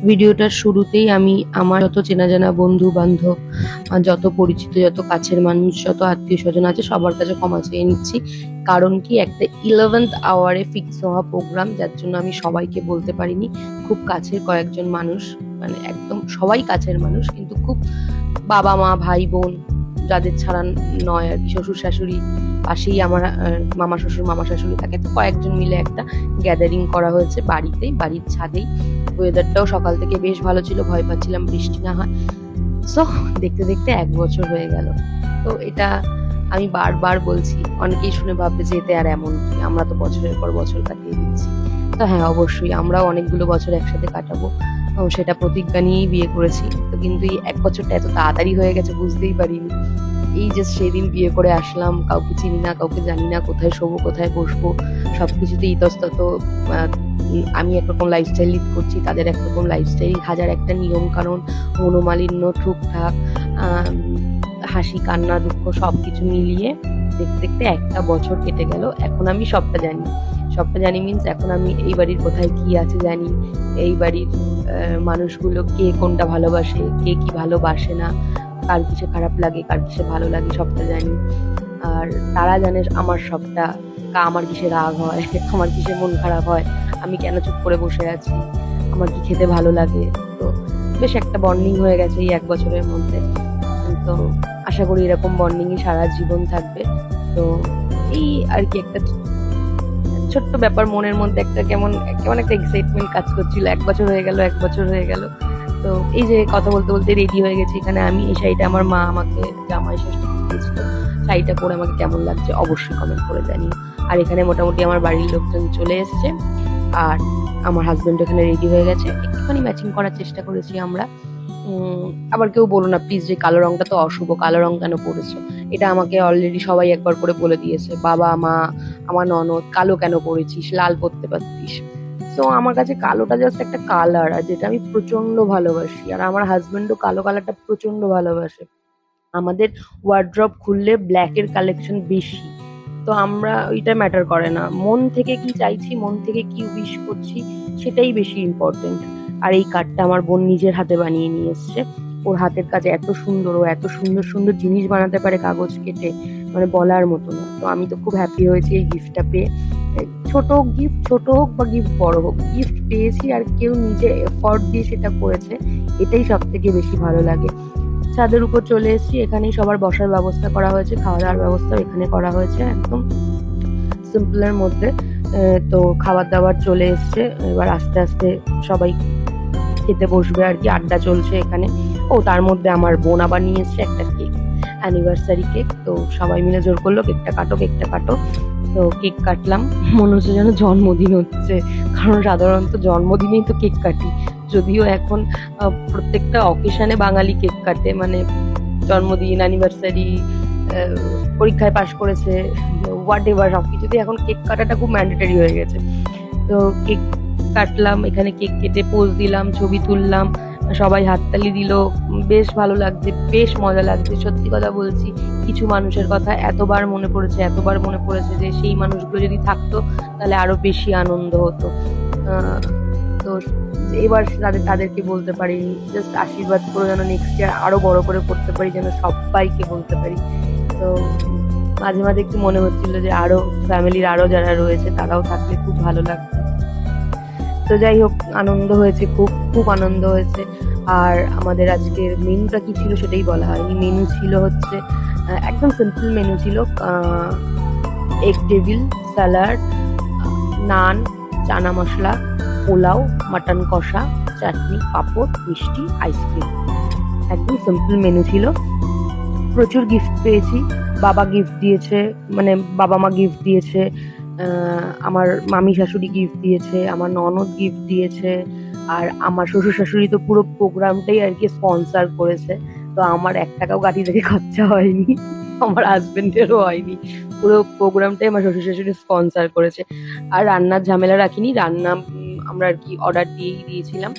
ভিডিওটার শুরুতেই আমি আমার যত চেনা জানা বন্ধু বান্ধব, যত পরিচিত, যত কাছের মানুষ, যত আত্মীয় স্বজন আছে সবার কাছে ক্ষমা চেয়ে নিচ্ছি। কারণ কি, একটা 11th আওয়ারে ফিক্স হওয়া প্রোগ্রাম, যার জন্য আমি সবাইকে বলতে পারিনি। খুব কাছের কয়েকজন মানুষ, মানে একদম সবাই কাছের মানুষ, কিন্তু খুব বাবা মা ভাই বোন যাদের ছাড়া নয় আর কি, শ্বশুর শাশুড়ি পাশেই আমার মামা শ্বশুর মামা শাশুড়ি থাকে, তো কয়েকজন মিলে একটা গ্যাদারিং করা হয়েছে বাড়িতেই, বাড়ির ছাদেই। ওয়েদারটাও সকাল থেকে বেশ ভালো ছিল, ভয় পাচ্ছিলাম বৃষ্টি না হয়। সো দেখতে দেখতে 1 বছর হয়ে গেল। তো এটা আমি বারবার বলছি, অনেকেই শুনে ভাববে যে এতে আর এমন কি, আমরা তো বছরের পর বছর কাটিয়ে দিচ্ছি। তো হ্যাঁ, অবশ্যই আমরাও অনেকগুলো বছর একসাথে কাটাবো, সেটা প্রতিজ্ঞা নিয়েই বিয়ে করেছি। তো কিন্তু এই 1 বছরটা এত তাড়াতাড়ি হয়ে গেছে বুঝতেই পারিনি। এই যে সেদিন বিয়ে করে আসলাম, কাউকে চিনি না, কাউকে জানি না, কোথায় শোবো কোথায় বসবো সবকিছুতে ইতস্তত। আমি একরকম লাইফস্টাইল লিড করছি, তাদের একরকম লাইফস্টাইল, হাজার একটা নিয়ম কারণ, মনোমালিন্য, ঠুকঠাক, হাসি কান্না দুঃখ সবকিছু মিলিয়ে দেখতে দেখতে 1 বছর কেটে গেল। এখন আমি সবটা জানি। সবটা জানি মিন্স এখন আমি এই বাড়ির কোথায় কি আছে জানি, এই বাড়ির মানুষগুলো কে কোনটা ভালোবাসে, কে কি ভালোবাসে না, কার কিসে খারাপ লাগে কার কিসে ভালো লাগে সবটা জানি। আর তারা জানে আমার সবটা, আমার কিসে রাগ হয়, আমার কিসে মন খারাপ হয়, আমি কেন চুপ করে বসে আছি, আমার কি খেতে ভালো লাগে। তো বেশ একটা বন্ডিং হয়ে গেছে এই 1 বছরের মধ্যে। তো আশা করি এরকম বন্ডিংই সারা জীবন থাকবে। তো এই আর কি একটা ছোট্ট ব্যাপার, মনের মধ্যে একটা কেমন কেমন একটা এক্সাইটমেন্ট কাজ করছিল, 1 বছর হয়ে গেল 1 বছর হয়ে গেল। তো এই যে কথা বলতে বলতে রেডি হয়ে গেছি, এখানে আমি এই শাড়িটা আমার মা আমাকে জামাই ষষ্ঠী দিয়েছিল, শাড়িটা পরে আমাকে কেমন লাগছে অবশ্যই কমেন্ট করে জানিও। আর এখানে মোটামুটি আমার বাড়ির লোকজন চলে এসছে, আর আমার হাজবেন্ড এখানে রেডি হয়ে গেছে। একটুখানি ম্যাচিং করার চেষ্টা করেছি আমরা। আবার কেউ বলো না প্লিজ যে কালো রংটা তো অশুভ, কালো রং কেন পরেছো। এটা আমাকে অলরেডি সবাই একবার করে বলে দিয়েছে, বাবা মা আমার ননদ, কালো কেন পরেছিস, লাল পরতে পারতিস। তো আমার কাছে কালোটা জাস্ট একটা কালার, আর যেটা আমি প্রচন্ড ভালোবাসি। আর আমার হাজবেন্ডও কালো কালারটা প্রচন্ড ভালোবাসে। আমাদের ওয়ার্ড্রপ খুললে ব্ল্যাকের কালেকশন বেশি। তো আমরা ওইটা ম্যাটার করে না, মন থেকে কি চাইছি, মন থেকে কি উইশ করছি, সেটাই বেশি ইম্পর্টেন্ট। আর এই কার্ডটা আমার বোন নিজের হাতে বানিয়ে নিয়ে এসছে। ওর হাতের কাছে এত সুন্দর, ও এত সুন্দর সুন্দর জিনিস বানাতে পারে কাগজ কেটে, মানে বলার মতো না। তো আমি তো খুব হ্যাপি হয়েছি এই গিফটটা পেয়ে। ছোট গিফট, ছোট হোক বা গিফট বড় হোক, গিফট পেয়েছি আর কেউ নিজে এফর্ট দিয়ে সেটা করেছে, এটাই সব থেকে বেশি ভালো লাগে। ছাদের উপর চলে এসেছি, এখানেই সবার বসার ব্যবস্থা করা হয়েছে, খাওয়া দাওয়ার ব্যবস্থা এখানে করা হয়েছে একদম সিম্পলের মধ্যে। তো খাবার দাবার চলে এসছে, এবার আস্তে আস্তে সবাই খেতে বসবে আর কি, আড্ডা চলছে এখানে। ও তার মধ্যে আমার বোন আবার নিয়ে এসছে একটা কেক, অ্যানিভার্সারি কেক। তো সবাই মিলে জোর করলো কেকটা কাটো কেকটা কাটো। তো কেক কাটলাম, মনে হচ্ছে যেন জন্মদিন হচ্ছে, কারণ সাধারণত জন্মদিনেই তো কেক কাটি। যদিও এখন প্রত্যেকটা অকেশনে বাঙালি কেক কাটে, মানে জন্মদিন, অ্যানিভার্সারি, পরীক্ষায় পাশ করেছে, হোয়াট এভার সবকিছুতে এখন কেক কাটাটা খুব ম্যান্ডেটরি হয়ে গেছে। তো কেক কাটলাম, এখানে কেক কেটে পোজ দিলাম, ছবি তুললাম, সবাই হাততালি দিল, বেশ ভালো লাগছে, বেশ মজা লাগছে। সত্যি কথা বলছি, কিছু মানুষের কথা এতবার মনে পড়েছে, এতবার মনে পড়েছে যে সেই মানুষগুলো যদি থাকতো তাহলে আরো বেশি আনন্দ হতো। তো এবার তাদেরকে বলতে পারি, জাস্ট আশীর্বাদ করে যেন নেক্সট ইয়ার আরো বড় করে করতে পারি, যেন সবাইকে বলতে পারি। তো মাঝে মাঝে একটু মনে হচ্ছিল যে আরো ফ্যামিলির আরো যারা রয়েছে তারাও থাকলে খুব ভালো লাগতো। তো যাই হোক, আনন্দ হয়েছে, খুব খুব আনন্দ হয়েছে। আর আমাদের আজকের মেনুটা কি ছিল সেটাই বলা হয়নি। মেনু ছিল হচ্ছে একদম সিম্পল মেনু ছিল, এগ টেবিল, স্যালাড, নান, চানা মশলা, পোলাও, মাটন কষা, চাটনি, পাঁপড়, মিষ্টি, আইসক্রিম। একদম সিম্পল মেনু ছিল। প্রচুর গিফট পেয়েছি, বাবা গিফট দিয়েছে, মানে বাবা মা গিফট দিয়েছে, আমার মামি শাশুড়ি গিফট দিয়েছে, আমার ননদ গিফট দিয়েছে, আর আমার শ্বশুর শাশুড়ি তো পুরো প্রোগ্রামটাই আর কি স্পন্সর করেছে। তো আমার 1 টাকাও গাড়ি থেকে খরচা হয়নি, আমার হাজবেন্ডেরও হয়নি, পুরো প্রোগ্রামটাই আমার শ্বশুর শাশুড়ি স্পন্সর করেছে। আর রান্নার ঝামেলা রাখিনি, রান্না আমরা আর কি অর্ডার দিয়েই দিয়েছিলাম।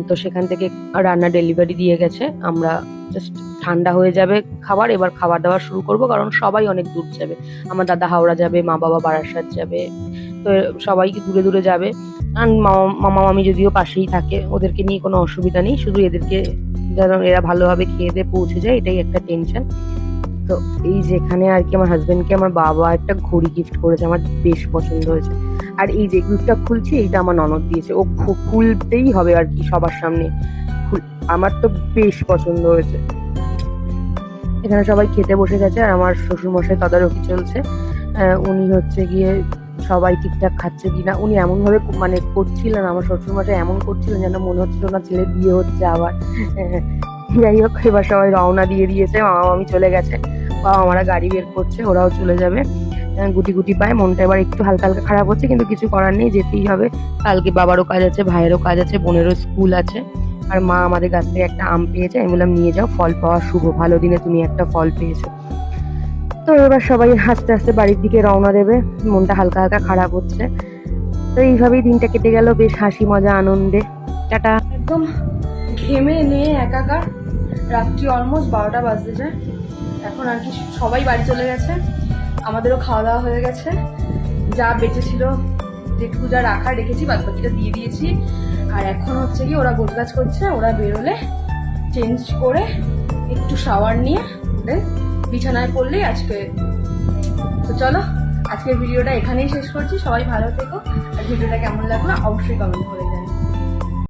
তো সেখান থেকে রান্না ডেলিভারি দিয়ে গেছে। আমরা জাস্ট ঠান্ডা হয়ে যাবে খাবার, এবার খাবার দাবার শুরু করব, কারণ সবাই অনেক দূর যাবে। আমার দাদা হাওড়া যাবে, মা বাবা বারাসাত যাবে, তো সবাইকে দূরে দূরে যাবে। আর মামা মামি যদিও পাশেই থাকে, ওদেরকে নিয়ে কোনো অসুবিধা নেই, শুধু এদেরকে যেন এরা ভালোভাবে খেয়ে দিয়ে পৌঁছে যায় এটাই একটা টেনশন। তো এই যেখানে আর কি আমার হাজবেন্ডকে আমার বাবা একটা ঘড়ি গিফট করেছে, আমার বেশ পছন্দ হয়েছে। আর এই যে গিফটটা খুলছি এইটা আমার ননদ দিয়েছে, ও খুলতেই হবে আর কি সবার সামনে, আমার তো বেশ পছন্দ হয়েছে। এখানে সবাই খেতে বসে গেছে আর আমার শ্বশুরমশাই তদারকি চলছে। উনি হচ্ছে গিয়ে সবাই ঠিকঠাক খাচ্ছে কিনা উনি এমন ভাবে মানে করছিলেন, আমার শ্বশুরমশাই এমন করছিলেন যেন মনে হচ্ছিল না ছেলের বিয়ে হচ্ছে আবার। যাই হোক, এবার সবাই রওনা দিয়ে দিয়েছে, মামা মামি চলে গেছে, বাবা আমারা গাড়ি বের করছে, ওরাও চলে যাবে। গুটি গুটি পায়, মনটা এবার একটু হালকা হালকা খারাপ হচ্ছে, কিন্তু কিছু করার নেই, যেতেই হবে। কালকে বাবারও কাজ আছে, ভাইয়েরও কাজ আছে, বোনেরও স্কুল আছে। আর মা আমাদের গাছ থেকে একটা আম পেয়েছে, আমি বললাম নিয়ে যাও, ফল পাওয়া শুভ, ভালো দিনে তুমি একটা ফল পেয়েছো। তো এবার সবাই আস্তে আস্তে বাড়ির দিকে রওনা দেবে, মনটা হালকা হালকা খারাপ হচ্ছে। তো এইভাবেই দিনটা কেটে গেল বেশ হাসি মজা আনন্দে। টাটা। একদম ঘেমে নিয়ে একাকার, রাত্রি অলমোস্ট 12টা বাজতে যায় এখন আর কি। সবাই বাড়ি চলে গেছে, আমাদেরও খাওয়া দাওয়া হয়ে গেছে, যা বেঁচে ছিল যেটুকু যা রাখা রেখেছি বাদ বাকিটা দিয়ে দিয়েছি। আর এখন হচ্ছে কি ওরা গোছগাছ করছে, ওরা বেরোলে চেঞ্জ করে একটু শাওয়ার নিয়ে বিছানায় পড়লেই আজকে। তো চলো আজকের ভিডিওটা এখানেই শেষ করছি, সবাই ভালো থেকো, আর ভিডিওটা কেমন লাগলো অবশ্যই কমেন্ট করে